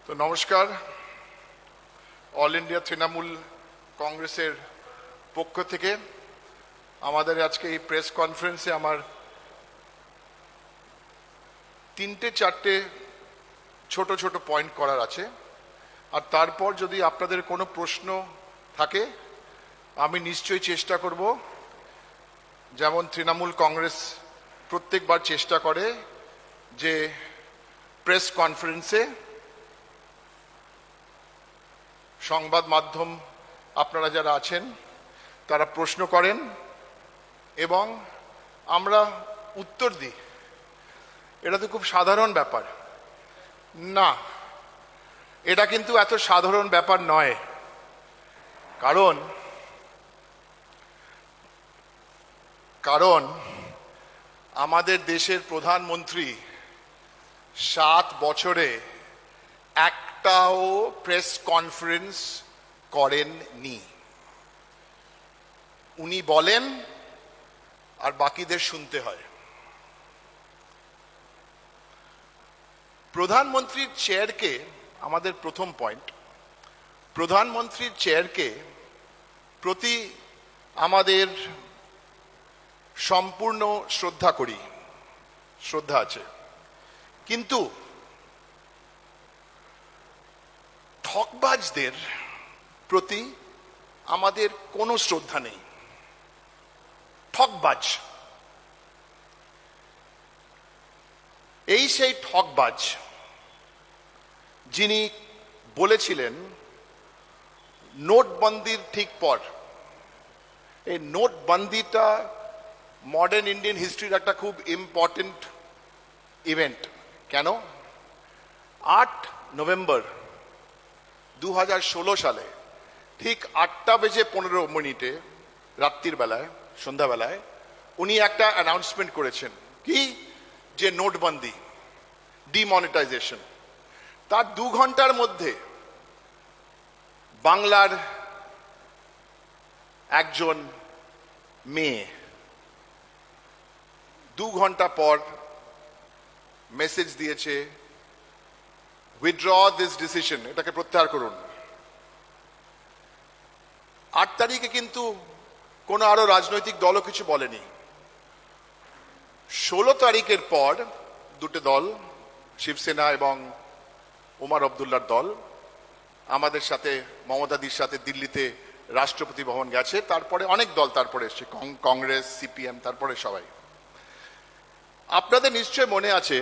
তো নমস্কার। All India Trinamool কংগ্রেসের পক্ষ থেকে আমাদের আজকে এই প্রেস কনফারেন্সে আমার তিনটে চারটে ছোট ছোট পয়েন্ট করার আছে, আর তারপর যদি আপনাদের কোনো প্রশ্ন থাকে আমি নিশ্চয়ই চেষ্টা করব, যেমন তৃণমূল কংগ্রেস প্রত্যেকবার চেষ্টা করে যে প্রেস কনফারেন্সে সংবাদ মাধ্যম আপনারা যারা আছেন তারা প্রশ্ন করেন এবং আমরা উত্তর দিই। এটা তো খুব সাধারণ ব্যাপার না, এটা কিন্তু এত সাধারণ ব্যাপার নয়। কারণ আমাদের দেশের প্রধানমন্ত্রী 7 বছরে একটাও প্রেস কনফারেন্স করেননি। উনি বলেন আর বাকিদের শুনতে হয়। প্রধানমন্ত্রীর চেয়ারকে, আমাদের প্রথম পয়েন্ট, প্রধানমন্ত্রীর চেয়ারকে প্রতি আমাদের সম্পূর্ণ শ্রদ্ধা করি, শ্রদ্ধা আছে, কিন্তু ঠকবাজদের প্রতি আমাদের কোনো শ্রদ্ধা নেই। ঠকবাজ, এই সেই ঠকবাজ যিনি বলেছিলেন নোটবন্দির ঠিক পর, এই নোটবন্দিটা মডার্ন ইন্ডিয়ান হিস্ট্রির একটা খুব ইম্পর্টেন্ট ইভেন্ট। কেন? 8 নভেম্বর 2016 সালে ঠিক 8:15 রাত্রির বেলায়, সন্ধ্যাবেলায় উনি একটা অ্যানাউন্সমেন্ট করেছেন, কি যে নোটবন্দি, ডিমনিটাইজেশন। তার 2 ঘন্টার মধ্যে বাংলার একজন মেয়ে 2 ঘন্টা পর মেসেজ দিয়েছে, withdraw this decision, এটাকে প্রত্যাহার করুন। 8 তারিখে কিন্তু কোনো আরো রাজনৈতিক দলও কিছু বলেনি। 16 তারিখের পর দুটো দল, শিবসেনা এবং ওমর আব্দুল্লাহর দল, আমাদের সাথে মমতাদির সাথে দিল্লিতে রাষ্ট্রপতি ভবন গেছে। তারপরে অনেক দল তারপরে এসছে, কংগ্রেস, সিপিএম, তারপরে সবাই। আপনাদের নিশ্চয় মনে আছে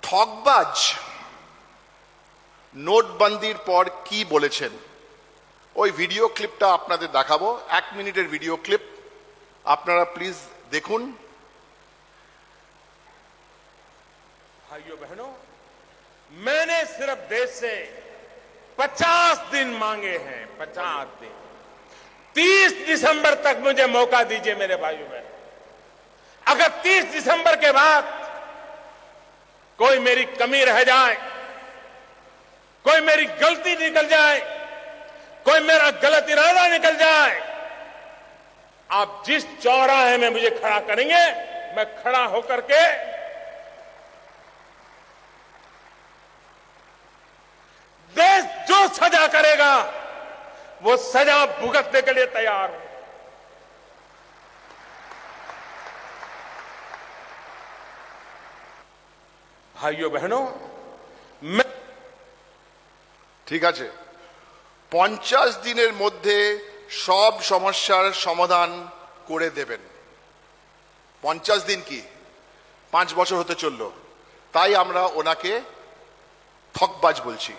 ঠকবাজ নোটবন্দির পর কি বলেছেন। ওই ভিডিও ক্লিপটা আপনাদের দেখাবো, 1 মিনিটের ভিডিও ক্লিপ, আপনারা প্লিজ দেখুন। भाइयों बहनों, मैंने सिर्फ देश से 50 दिन मांगे हैं, 50 दिन। 30 दिसंबर तक मुझे मौका दीजिए मेरे भाइयों बहनों। अगर 30 दिसंबर के बाद कोई मेरी कमी रह जाए, कोई मेरी गलती निकल जाए, कोई मेरा गलत इरादा निकल जाए, आप जिस चौराहे में मुझे खड़ा करेंगे मैं खड़ा होकर के देश जो सजा करेगा वो सजा भुगतने के लिए तैयार हूं। भाइयों बहनों, मैं ঠিক আছে, 50 দিনের মধ্যে সব সমস্যার সমাধান করে দেবেন। 50 দিন কি 5 বছর হতে চলল, তাই আমরা ওনাকে ঠকবাজ বলছি।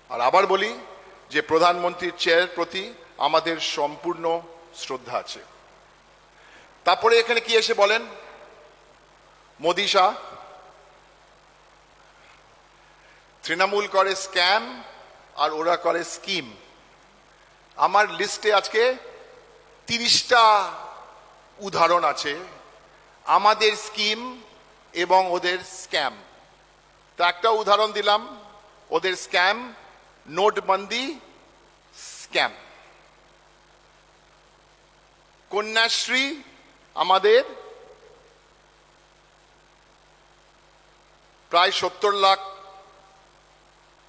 আর আবার বলি যে প্রধানমন্ত্রীর চেয়ার প্রতি আমাদের সম্পূর্ণ শ্রদ্ধা আছে। তারপরে এখানে কি এসে বলেন, মোদি শাহ তৃণমূল করে স্ক্যাম আর ওরা করে স্কিম। আমার লিস্টে আজকে 30টা উদাহরণ আছে আমাদের স্কিম এবং ওদের স্ক্যাম। তা একটা উদাহরণ দিলাম, ওদের স্ক্যাম নোটবন্দি স্ক্যাম। কন্যাশ্রী আমাদের প্রায় 70 লাখ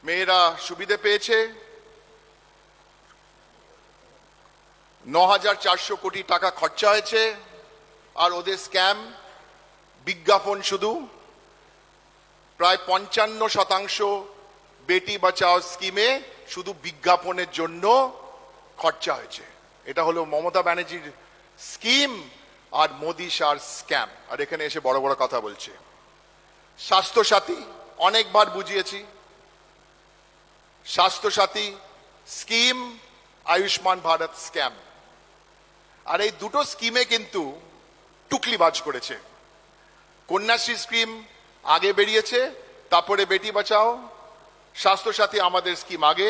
মেয়েরা সুবিধে পেয়েছে, 9,400 কোটি টাকা খরচা হয়েছে, আর ওদের স্ক্যাম বিজ্ঞাপন শুধু প্রায় 55% বেটি বাঁচাও স্কিমে শুধু বিজ্ঞাপনের জন্য খরচা হয়েছে। এটা হলো মমতা ব্যানার্জির স্কিম আর মোদি শাহর স্ক্যাম। আর এখানে এসে বড় বড় কথা বলছে। স্বাস্থ্যসাথী অনেকবার বুঝিয়েছি, স্বাস্থ্যসাথী স্কিম, আয়ুষ্মান ভারত স্ক্যাম। আর এই দুটো স্কিমে কিন্তু টুকলিবাজ করেছে। কন্যাশ্রী স্কিম আগে বেরিয়েছে, তারপরে বেটি বাঁচাও, স্বাস্থ্যসাথী আমাদের স্কিম আগে,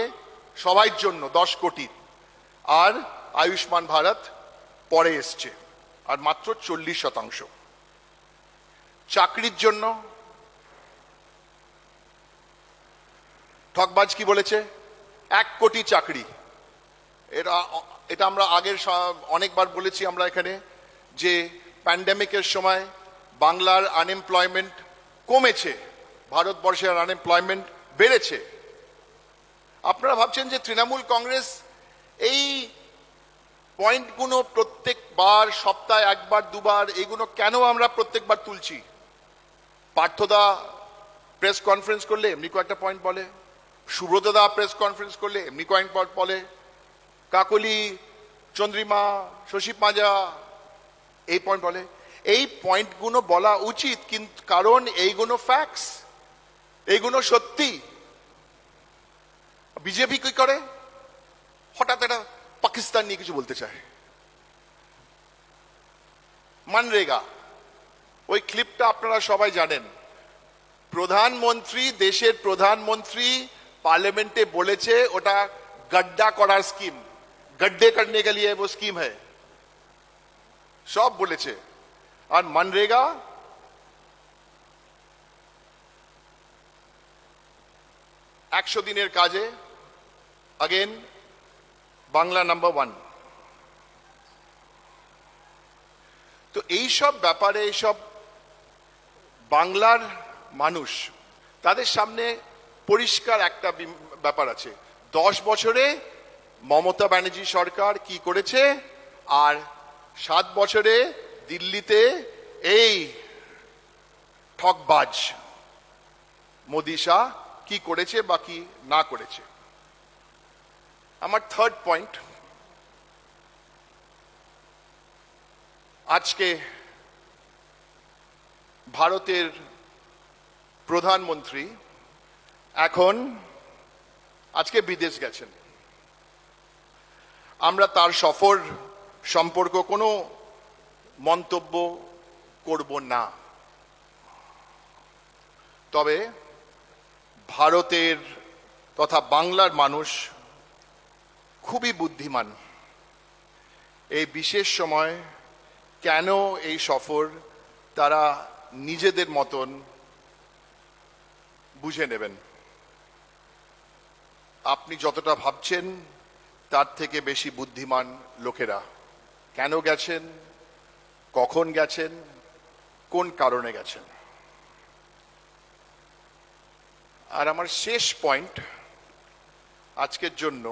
সবার জন্য 10 কোটি, আর আয়ুষ্মান ভারত পরে এসছে, আর মাত্র 40%। চাকরির জন্য ঠকবাজ কি বলেছে? 1 কোটি চাকরি। এটা আমরা আগের অনেকবার বলেছি আমরা এখানে, যে প্যান্ডেমিকের সময় বাংলার আনএমপ্লয়মেন্ট কমেছে, ভারতবর্ষের আনএমপ্লয়মেন্ট বেড়েছে। আপনারা ভাবছেন যে তৃণমূল কংগ্রেস এই পয়েন্টগুলো প্রত্যেকবার সপ্তাহে একবার দুবার এগুলো কেন আমরা প্রত্যেকবার তুলছি? পার্থদা প্রেস কনফারেন্স করলে এমনি কয়েকটা পয়েন্ট বলে, সুব্রতদা প্রেস কনফারেন্স করলে এমনি কয়েক পয়েন্ট বলে, কাকলি, চন্দ্রিমা, শশী পাঁজা এই পয়েন্ট বলে। এই পয়েন্টগুলো বলা উচিত, কিন্তু কারণ এইগুলো ফ্যাক্টস, এইগুলো সত্যি। বিজেপি কি করে? হঠাৎ এটা পাকিস্তান নিয়ে কিছু বলতে চায়। মানরেগা, ওই ক্লিপটা আপনারা সবাই জানেন। প্রধানমন্ত্রী, দেশের প্রধানমন্ত্রী পার্লামেন্টে বলেছে ওটা গड्ढा করার স্কিম, गड्ढे करने के लिए वो स्कीम है, সব বলেছে। আর মানরেগা একশো দিনের কাজে अगेन বাংলা নাম্বার 1। তো এই সব ব্যাপারে, এইসব বাংলার মানুষ তাদের সামনে পরিষ্কার একটা ব্যাপার আছে। 10 বছরে মমতা ব্যানার্জি সরকার কি করেছে, আর 7 বছরে দিল্লিতে এই ঠকবাজ মোদি শাহ কি করেছে বা কি না করেছে। আমার থার্ড পয়েন্ট, আজকে ভারতের প্রধানমন্ত্রী এখন আজকে বিদেশ গেছেন। আমরা তার সফর সম্পর্ক কোনো মন্তব্য করব না, তবে ভারতের তথা বাংলার মানুষ খুবই বুদ্ধিমান। এই বিশেষ সময় কেন এই সফর তারা নিজেদের মতন বুঝে নেবেন। আপনি যতটা ভাবছেন তার থেকে বেশি বুদ্ধিমান লোকেরা কেন গেছেন, কখন গেছেন, কোন কারণে গেছেন। আর আমার শেষ পয়েন্ট আজকের জন্য,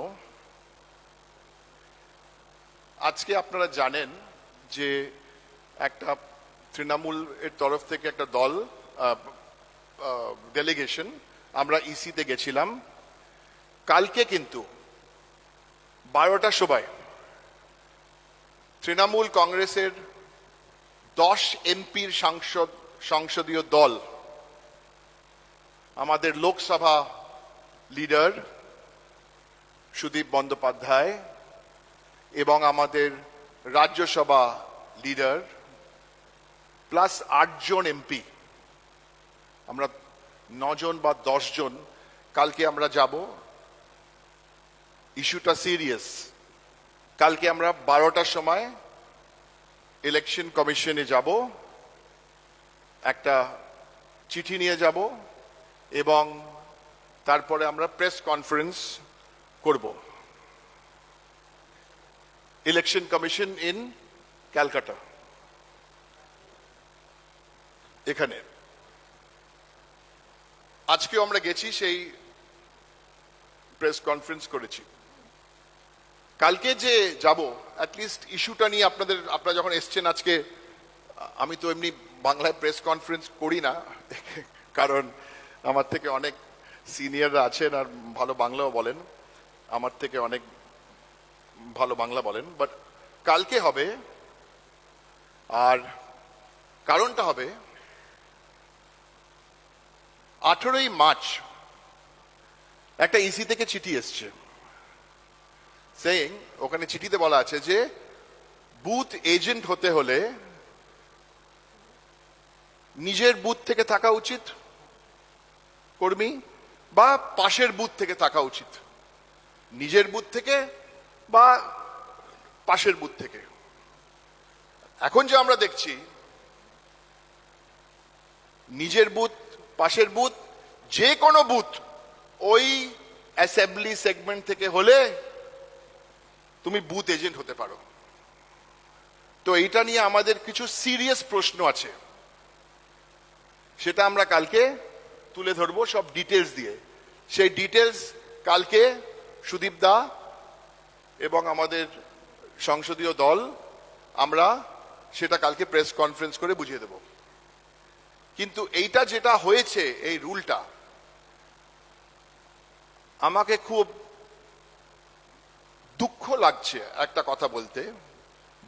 আজকে আপনারা জানেন যে একটা তৃণমূল এর তরফ থেকে একটা দল, ডেলিগেশন, আমরা ইসিতে গেছিলাম। কালকে কিন্তু 12টার সময় তৃণমূল কংগ্রেসের 10 এমপির সংসদীয় দল, আমাদের লোকসভা লিডার সুদীপ বন্দ্যোপাধ্যায় এবং আমাদের রাজ্যসভা লিডার প্লাস 8 জন এমপি, আমরা 9 জন বা 10 জন কালকে আমরা যাব। ইস্যুটা সিরিয়াস। কালকে আমরা 12টার সময় ইলেকশন কমিশনে যাব, একটা চিঠি নিয়ে যাব এবং তারপরে আমরা প্রেস কনফারেন্স করব। ইলেকশন কমিশন ইন ক্যালকাটা, এখানে আজকেও আমরা গেছি সেই প্রেস কনফারেন্স করেছি। কালকে যে যাব অ্যাটলিস্ট ইস্যুটা নিয়ে আপনারা যখন এসছেন আজকে, আমি তো এমনি বাংলায় প্রেস কনফারেন্স করি না, কারণ আমার থেকে অনেক সিনিয়ররা আছেন আর ভালো বাংলাও বলেন, আমার থেকে অনেক ভালো বাংলা বলেন, বাট কালকে হবে। আর কারণটা হবে 18ই মার্চ একটা ইসি থেকে চিঠি এসছে, সেইং ওখানে চিঠিতে বলা আছে যে বুথ এজেন্ট হতে হলে নিজের বুথ থেকে থাকা উচিত কর্মী, বা পাশের বুথ থেকে থাকা উচিত, নিজের বুথ থেকে বা পাশের বুথ থেকে। এখন যে আমরা দেখছি নিজের বুথ, পাশের বুথ, যে কোনো বুথ ওই অ্যাসেম্বলি সেগমেন্ট থেকে হলে তুমি বুথ এজেন্ট হতে পারো। তো এইটা নিয়ে আমাদের কিছু সিরিয়াস প্রশ্ন আছে, সেটা আমরা কালকে তুলে ধরবো সব ডিটেলস দিয়ে। সেই ডিটেলস কালকে সুদীপ দা এবং আমাদের সংসদীয় দল আমরা সেটা কালকে প্রেস কনফারেন্স করে বুঝিয়ে দেব। কিন্তু এইটা যেটা হয়েছে, এই রুলটা আমাকে খুব দুঃখ লাগছে একটা কথা বলতে।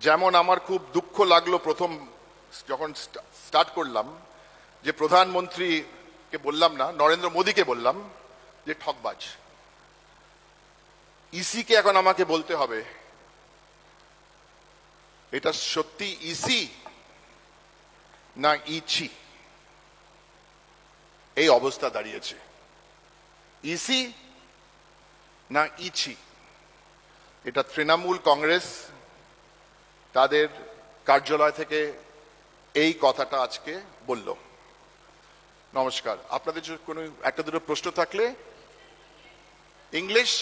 যেমন আমার খুব দুঃখ লাগলো প্রথম যখন স্টার্ট করলাম, যে প্রধানমন্ত্রীকে বললাম না, নরেন্দ্র মোদীকে বললাম যে ঠকবাজ। ইসিকে এখন আমাকে বলতে হবে এটা সত্যি ইসি না ইচি। এই অবস্থা দাঁড়িয়েছে, ইসি না ইচি। এটা তৃণমূল কংগ্রেস তাদের কার্যালয় থেকে এই কথাটা আজকে বলল। নমস্কার, আপনাদের কোনো একটা দুটো প্রশ্ন থাকলে English.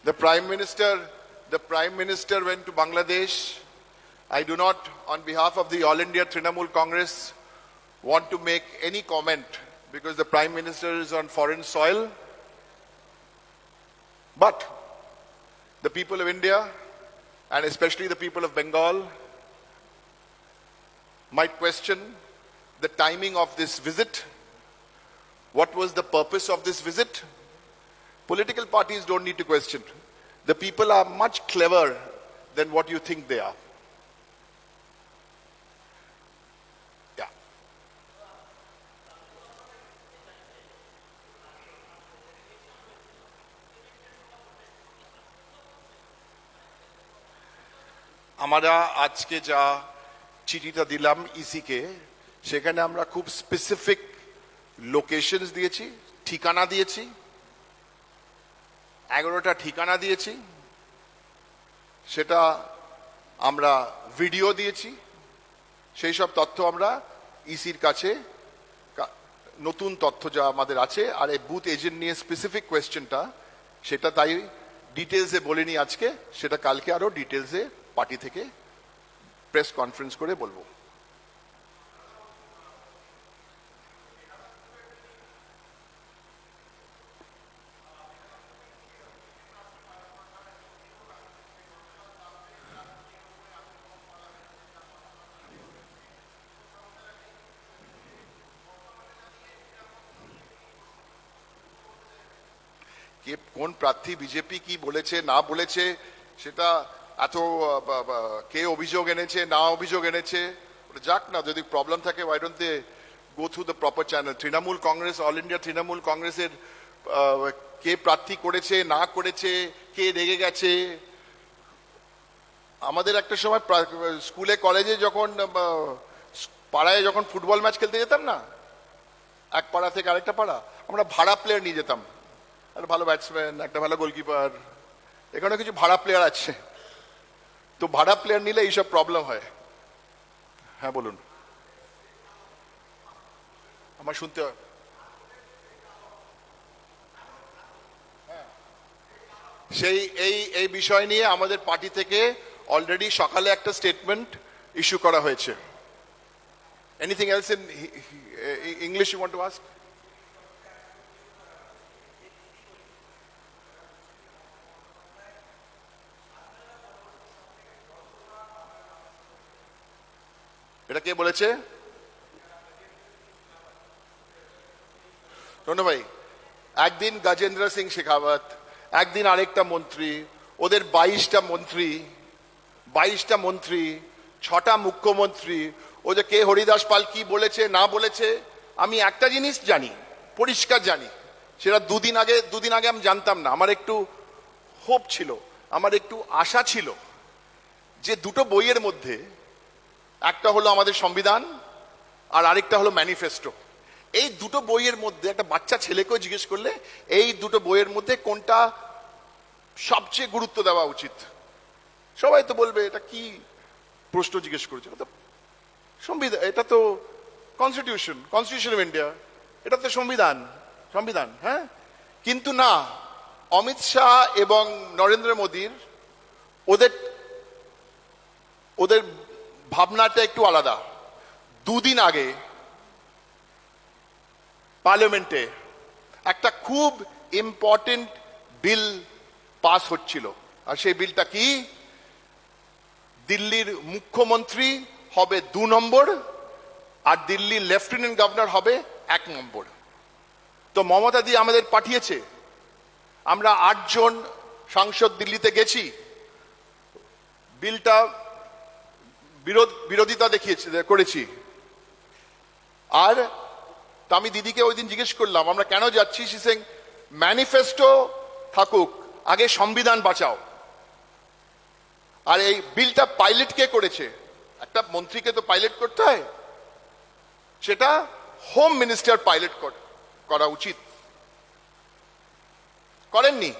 The Prime Minister went to Bangladesh. I do not, on behalf of the All India Trinamool Congress, want to make any comment because the Prime Minister is on foreign soil. But the people of India, and especially the people of Bengal, might question the timing of this visit. What was the purpose of this visit? Political parties don't need to question. The people are much clever than what you think they are. Yeah. আমরা আজকে যা চিঠিটা দিলাম ইসিকে, সেখানে আমরা খুব specific locations দিয়েছি, ঠিকানা দিয়েছি, 11টা ঠিকানা দিয়েছি, সেটা আমরা ভিডিও দিয়েছি। সেই সব তথ্য আমরা ইসির কাছে, নতুন তথ্য যা আমাদের আছে। আর এই বুথ এজেন্ট নিয়ে স্পেসিফিক কোয়েশ্চেনটা, সেটা তাই ডিটেলসে বলিনি আজকে, সেটা কালকে আরো ডিটেলসে পার্টি থেকে প্রেস কনফারেন্স করে বলবো। কে কোন প্রার্থী বিজেপি কি বলেছে না বলেছে, সেটা এত কে অভিযোগ এনেছে না অভিযোগ এনেছে, যাক না। যদি প্রবলেম থাকে, why don't they go through the proper channel? Trinamool Congress, all India Trinamool কংগ্রেসের কে প্রার্থী করেছে না করেছে, কে রেগে গেছে। আমাদের একটা সময় স্কুলে কলেজে যখন পাড়ায় যখন ফুটবল ম্যাচ খেলতে যেতাম না, এক পাড়া থেকে আরেকটা পাড়া, আমরা ভাড়া প্লেয়ার নিয়ে যেতাম। একটা ভালো ব্যাটসম্যান, একটা ভালো গোলকিপার, এখানে কিছু ভাড়া প্লেয়ার আছে। তো ভাড়া প্লেয়ার নিলে এইসব প্রবলেম হয়। হ্যাঁ বলুন, আমার শুনতে হয়। সেই এই বিষয় নিয়ে আমাদের পার্টি থেকে অলরেডি সকালে একটা স্টেটমেন্ট ইস্যু করা হয়েছে। Anything else in English you want to ask? এটা কে বলেছে? শোনো ভাই, একদিন গজেন্দ্র সিং শেখাওয়াত, একদিন আরেকটা মন্ত্রী, ওদের 22টা মন্ত্রী, 6টা মুখ্যমন্ত্রী, ও যে কে হরিদাস পাল কি বলেছে না বলেছে, আমি একটা জিনিস জানি, পরিষ্কার জানি, সেটা দুদিন আগে আমি জানতাম না। আমার একটু হোপ ছিল, আমার একটু আশা ছিল যে দুটো বইয়ের মধ্যে একটা হলো আমাদের সংবিধান আর আরেকটা হলো ম্যানিফেস্টো। এই দুটো বইয়ের মধ্যে একটা বাচ্চা ছেলেকেও জিজ্ঞেস করলে এই দুটো বইয়ের মধ্যে কোনটা সবচেয়ে গুরুত্ব দেওয়া উচিত, সবাই তো বলবে এটা কি প্রশ্ন জিজ্ঞেস করেছে, এটা তো সংবিধান, এটা তো কনস্টিটিউশন অফ ইন্ডিয়া, এটা তো সংবিধান। হ্যাঁ, কিন্তু না, অমিত শাহ এবং নরেন্দ্র মোদীর ওদের ভাবনাটা একটু আলাদা। দুদিন আগে পার্লামেন্টে একটা খুব ইম্পর্টেন্ট বিল পাস হচ্ছিল, আর সেই বিলটা কি? দিল্লির মুখ্যমন্ত্রী হবে 2 নম্বর আর দিল্লির লেফটেন্যান্ট গভর্নর হবে 1 নম্বর। তো মমতা দি আমাদের পাঠিয়েছে, আমরা 8 জন সাংসদ দিল্লিতে গেছি, বিলটা বিরোধিতা করেছি। আর তা আমি দিদিকে ওই দিন জিজ্ঞেস করলাম আমরা কেন যাচ্ছি, সিং ম্যানিফেস্টো থাকুক, আগে সংবিধান বাঁচাও। আর এই বিলটা পাইলট কে করেছে? একটা মন্ত্রীকে তো পাইলট করতে হয়, সেটা হোম মিনিস্টার পাইলট করা উচিত, করেননি।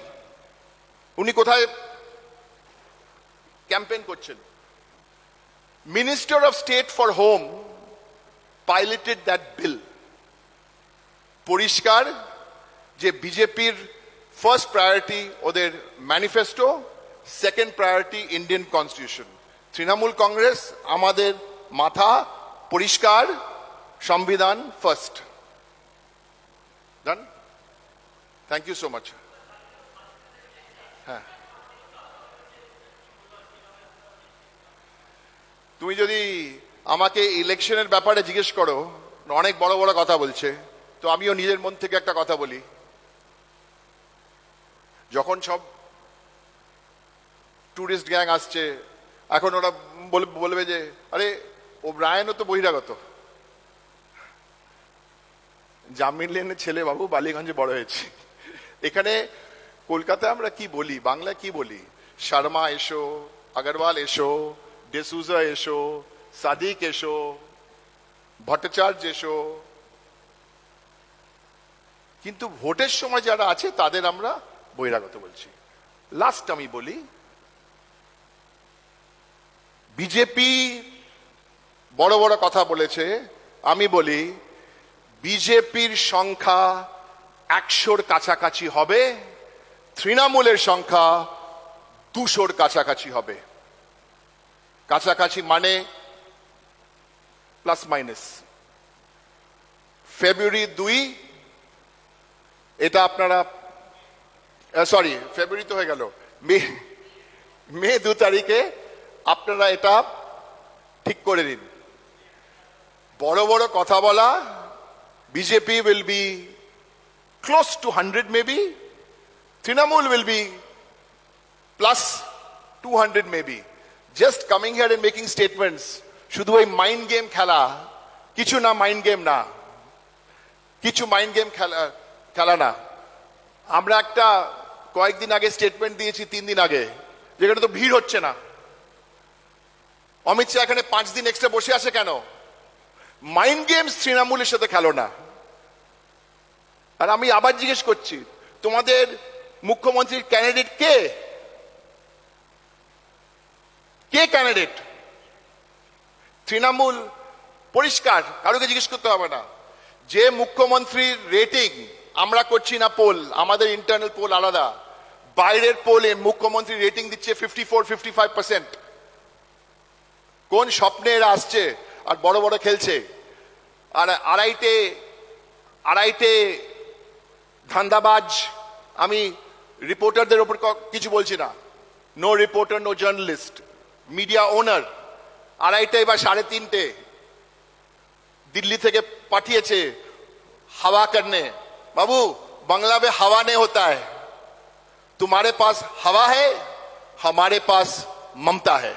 উনি কোথায় ক্যাম্পেইন করছেন? Minister of state for home piloted that bill. পরিষ্কার যে বিজেপির ফার্স্ট প্রায়োরিটি ওদের manifesto, second priority Indian constitution. Trinamool Congress আমাদের মাথা পরিষ্কার, সংবিধান first. Done, thank you so much. হ্যাঁ, তুমি যদি আমাকে ইলেকশনের ব্যাপারে জিজ্ঞেস করো, অনেক বড় বড় কথা বলছে, তো আমিও নিজের মন থেকে একটা কথা বলি। যখন সব টুরিস্ট গ্যাং আসছে, এখন ওরা বলবে যে আরে ওব্রায়েনও তো বহিরাগত, জামিন লেনের ছেলে বাবু, বালিগঞ্জে বড় হয়েছে। এখানে কলকাতায় আমরা কি বলি, বাংলায় কি বলি? শর্মা এসো, আগরওয়াল এসো, ডেসুজা এসো, সাদিক এসো, ভট্টাচার্য এসো, কিন্তু ভোটের সময় যারা আছে তাদের আমরা বহিরাগত বলছি। লাস্ট আমি বলি, বিজেপি বড় বড় কথা বলেছে, আমি বলি বিজেপির সংখ্যা 100-র কাছাকাছি হবে, তৃণমূলের সংখ্যা 200-র কাছাকাছি হবে। কাছাকাছি মানে প্লাস মাইনাস। ফেব্রুয়ারি 2, এটা আপনারা সরি ফেব্রুয়ারি তো হয়ে গেল, মে 2 তারিখে আপনারা এটা ঠিক করে দিন। বড় বড় কথা বলা, BJP will be close to 100 maybe, Trinamool will be plus 200 maybe. Just coming here and making statements, শুধু ওই মাইন্ড গেম খেলা, কিছু না, মাইন্ড গেম না, কিছু মাইন্ড গেম খেলা না। আমরা একটা কয়েকদিন আগে স্টেটমেন্ট দিয়েছি, 3 দিন আগে, যেখানে তো ভিড় হচ্ছে না। অমিত শাহ এখানে 5 দিন এক্সট্রা বসে আছে কেন? মাইন্ড গেমস তৃণমূলের সাথে খেলো না। আর আমি আবার জিজ্ঞেস করছি, তোমাদের মুখ্যমন্ত্রীর ক্যান্ডিডেট কে? কে ক্যান্ডিডেট? তৃণমূল পরিষ্কার, কারোকে জিজ্ঞেস করতে হবে না। যে মুখ্যমন্ত্রীর রেটিং আমরা করছি না পোল, আমাদের ইন্টারনাল পোল আলাদা, বাইরের পোলে মুখ্যমন্ত্রী রেটিং দিচ্ছে 54-55%। কোন স্বপ্নে এরা আসছে আর বড় বড় খেলছে? আর আড়াইটে ধান্দাবাজ, আমি রিপোর্টারদের ওপর কিছু বলছি না, no reporter no journalist, media ওনার 2:30 বা 3:30 दिल्ली থেকে পাঠিয়েছে हवा करने। बाबू, बांग्ला में हवा नहीं होता है, तुम्हारे पास हवा है, हमारे पास ममता है।